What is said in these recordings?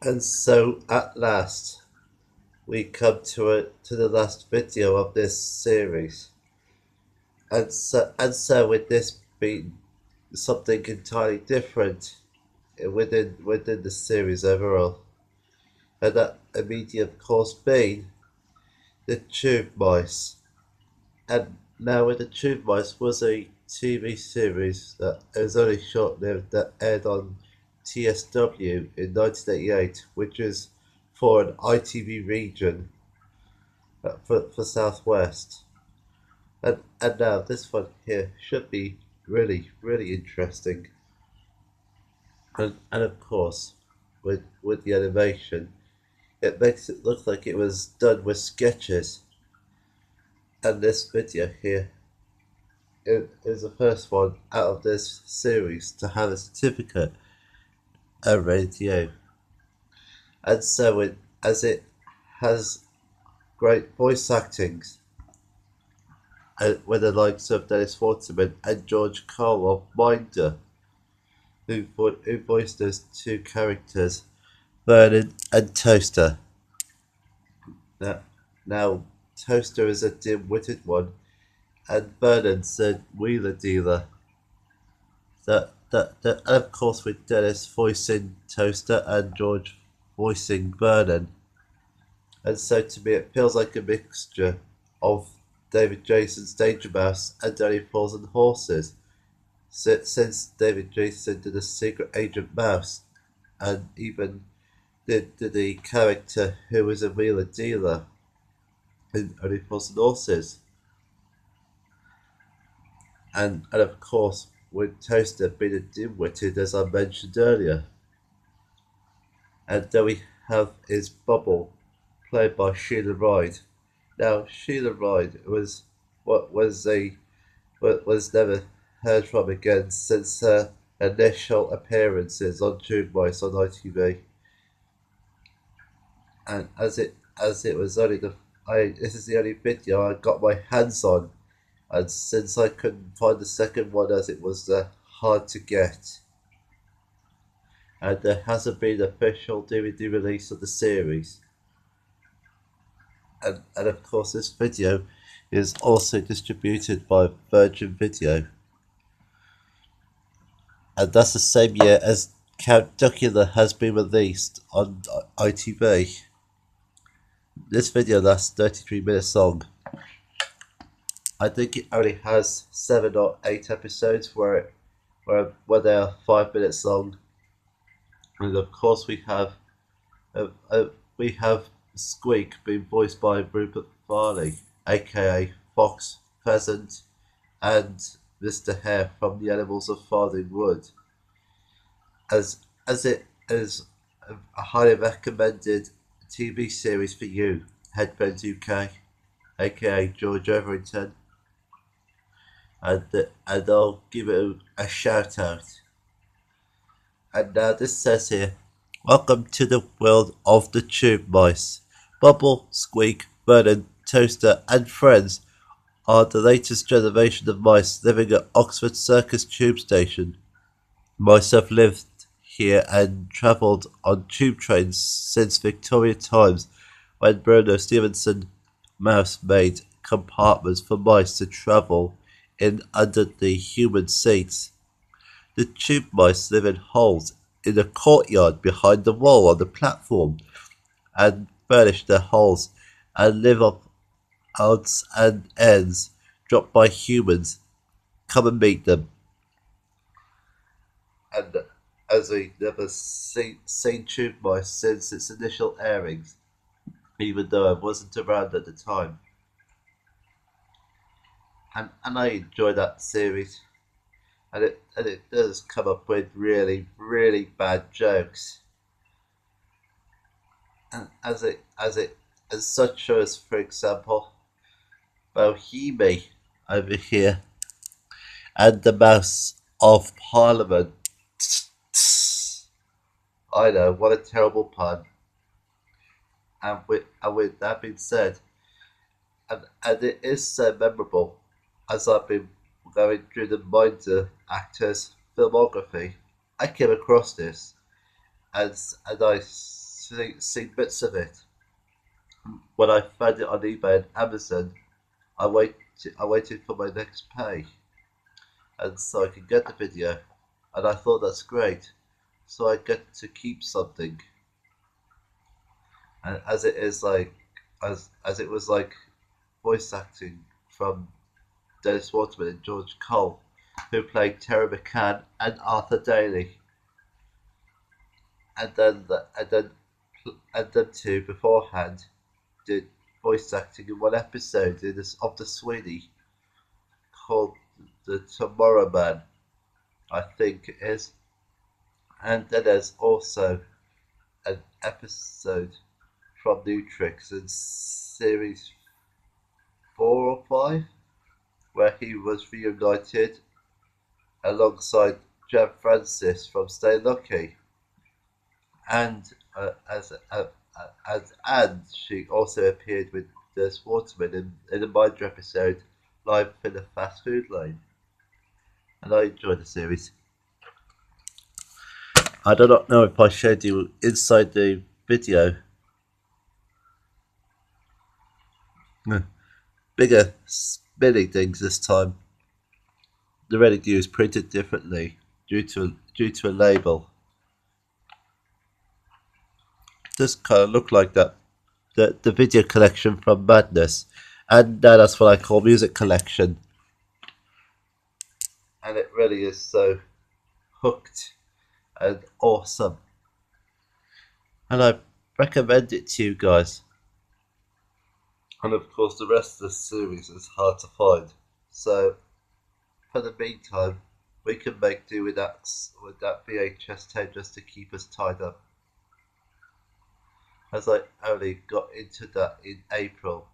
And so at last we come to the last video of this series. And so with this being something entirely different within the series overall. And that immediate of course being the Tube Mice. And now with the Tube Mice was a TV series that was only short lived that aired on TSW in 1988, which is for an ITV region for Southwest. And now this one here should be really interesting. And of course, with the animation, it makes it look like it was done with sketches. And this video here is the first one out of this series to have a certificate of radio. And so as it has great voice actings with the likes of Dennis Waterman and George Cole of Minder, who voiced those two characters, Vernon and Toaster. Now, now Toaster is a dim-witted one, and Vernon's a wheeler dealer. And of course, with Dennis voicing Toaster and George voicing Vernon. And so to me, it feels like a mixture of David Jason's Danger Mouse and Only Fools and Horses. Since David Jason did a Secret Agent Mouse, and even did the character who was a wheeler dealer in Only Fools and Horses. And of course, with Toaster being a dim-witted, as I mentioned earlier. And then we have his Bubble, played by Sheila Ride. Now, Sheila Ride was never heard from again since her initial appearances on Tube Mice on ITV. And as it was only this is the only video I got my hands on, and since I couldn't find the second one as it was hard to get, and there hasn't been an official DVD release of the series. And of course this video is also distributed by Virgin Video. And that's the same year as Count Duckula has been released on ITV. This video lasts 33 minutes long. I think it only has 7 or 8 episodes where they are 5 minutes long. And of course we have Squeak being voiced by Rupert Farley, aka Fox Pheasant, and Mr. Hare from The Animals of Farthing Wood. As it is a highly recommended TV series for you, Headphones UK, aka George Overington, and I'll give it a shout out. And now this says here, welcome to the world of the Tube Mice. Bubble, Squeak, Vernon, Toaster, and friends are the latest generation of mice living at Oxford Circus Tube Station. Mice have lived here and travelled on tube trains since Victorian times, when Bruno Stevenson Mouse made compartments for mice to travel in under the human seats. The tube mice live in holes in the courtyard behind the wall on the platform, and furnish their holes and live off odds and ends dropped by humans. Come and meet them. And as we never seen Tube Mice since its initial airings, even though I wasn't around at the time. And I enjoy that series. And it does come up with really bad jokes. And as such as, for example, Bohemi over here and the Mouse of Parliament. I know, what a terrible pun. And with that being said, and it is so memorable, as I've been going through the Minder actors' filmography, I came across this, and I seen bits of it. When I found it on eBay and Amazon, I waited for my next pay, and so I could get the video, and I thought that's great. So I get to keep something, and as it is like, as it was like voice acting from Dennis Waterman and George Cole, who played Terry McCann and Arthur Daly, and then and then two beforehand did voice acting in one episode of the Sweeney called The Tomorrow Man, I think it is. And then there's also an episode from New Tricks in series 4 or 5 where he was reunited alongside Jan Francis from Stay Lucky, and and she also appeared with Des Waterman in a Minder episode, Live in a Fast Food Lane, and I enjoyed the series. I do not know if I showed you inside the video. Bigger spinning things this time. The residue is printed differently due to a label. Does kind of look like that. The video collection from Madness, and that's what I call music collection. And it really is so hooked and awesome. And I recommend it to you guys. And of course, the rest of the series is hard to find. So, for the meantime, we can make do with that VHS tape just to keep us tied up. As I only got into that in April.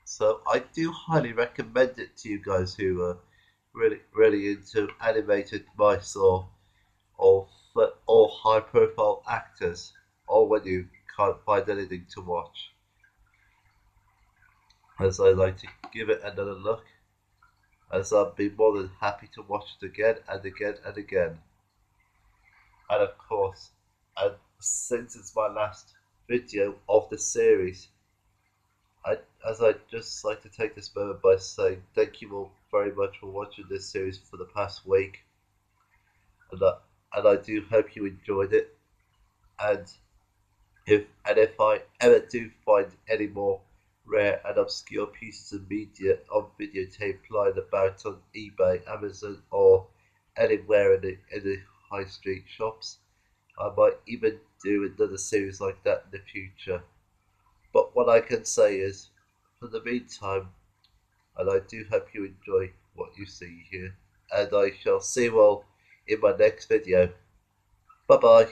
So I do highly recommend it to you guys who are really into animated mice or high profile actors, or when you can't find anything to watch. As I like to give it another look, as I'd be more than happy to watch it again and again and again. And of course, and since it's my last video of the series, I'd just like to take this moment by saying thank you all very much for watching this series for the past week, and I do hope you enjoyed it. And if I ever do find any more rare and obscure pieces of media on videotape lying about on eBay, Amazon, or anywhere in the high street shops, I might even do another series like that in the future. But what I can say is, for the meantime, and I do hope you enjoy what you see here, and I shall see you all in my next video. Bye bye.